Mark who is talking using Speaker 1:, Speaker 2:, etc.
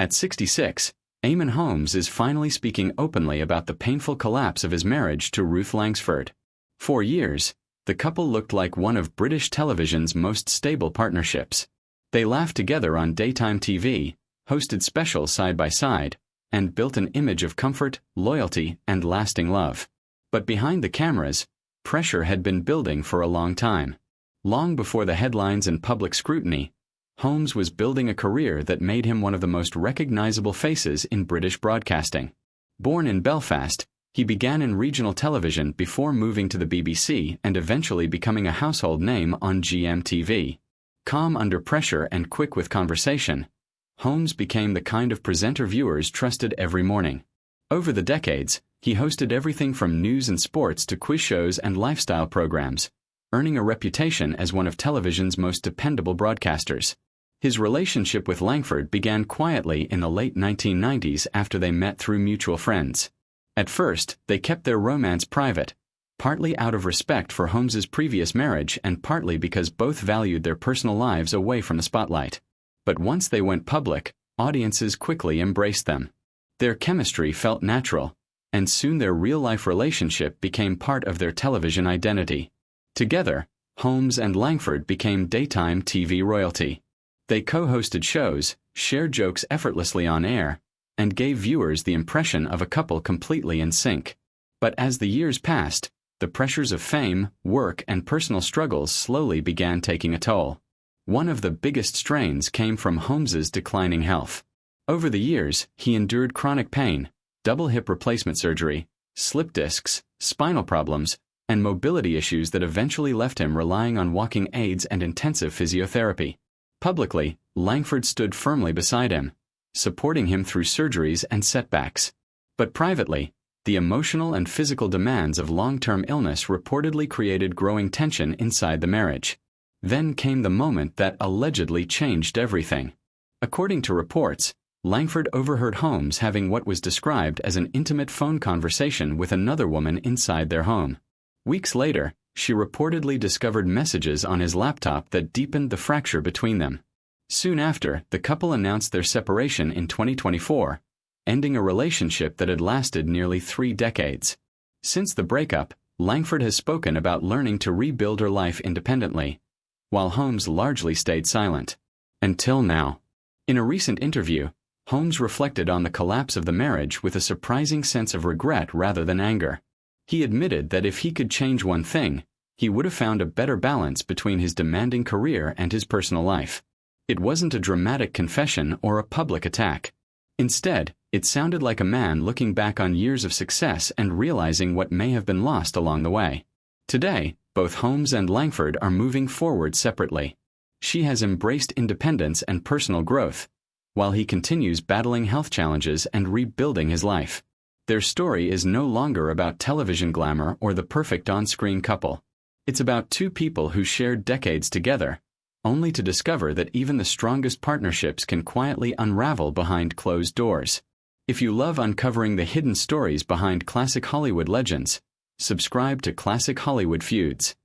Speaker 1: At 66, Eamonn Holmes is finally speaking openly about the painful collapse of his marriage to Ruth Langsford. For years, the couple looked like one of British television's most stable partnerships. They laughed together on daytime TV, hosted specials side by side, and built an image of comfort, loyalty, and lasting love. But behind the cameras, pressure had been building for a long time. Long before the headlines and public scrutiny, Holmes was building a career that made him one of the most recognizable faces in British broadcasting. Born in Belfast, he began in regional television before moving to the BBC and eventually becoming a household name on GMTV. Calm under pressure and quick with conversation, Holmes became the kind of presenter viewers trusted every morning. Over the decades, he hosted everything from news and sports to quiz shows and lifestyle programs, earning a reputation as one of television's most dependable broadcasters. His relationship with Langsford began quietly in the late 1990s after they met through mutual friends. At first, they kept their romance private, partly out of respect for Holmes's previous marriage and partly because both valued their personal lives away from the spotlight. But once they went public, audiences quickly embraced them. Their chemistry felt natural, and soon their real-life relationship became part of their television identity. Together, Holmes and Langsford became daytime TV royalty. They co-hosted shows, shared jokes effortlessly on air, and gave viewers the impression of a couple completely in sync. But as the years passed, the pressures of fame, work, and personal struggles slowly began taking a toll. One of the biggest strains came from Holmes's declining health. Over the years, he endured chronic pain, double hip replacement surgery, slip discs, spinal problems, and mobility issues that eventually left him relying on walking aids and intensive physiotherapy. Publicly, Langsford stood firmly beside him, supporting him through surgeries and setbacks. But privately, the emotional and physical demands of long-term illness reportedly created growing tension inside the marriage. Then came the moment that allegedly changed everything. According to reports, Langsford overheard Holmes having what was described as an intimate phone conversation with another woman inside their home. Weeks later, she reportedly discovered messages on his laptop that deepened the fracture between them. Soon after, the couple announced their separation in 2024, ending a relationship that had lasted nearly 3 decades. Since the breakup, Langsford has spoken about learning to rebuild her life independently, while Holmes largely stayed silent. Until now. In a recent interview, Holmes reflected on the collapse of the marriage with a surprising sense of regret rather than anger. He admitted that if he could change one thing, he would have found a better balance between his demanding career and his personal life. It wasn't a dramatic confession or a public attack. Instead, it sounded like a man looking back on years of success and realizing what may have been lost along the way. Today, both Holmes and Langsford are moving forward separately. She has embraced independence and personal growth, while he continues battling health challenges and rebuilding his life. Their story is no longer about television glamour or the perfect on-screen couple. It's about two people who shared decades together, only to discover that even the strongest partnerships can quietly unravel behind closed doors. If you love uncovering the hidden stories behind classic Hollywood legends, subscribe to Classic Hollywood Feuds.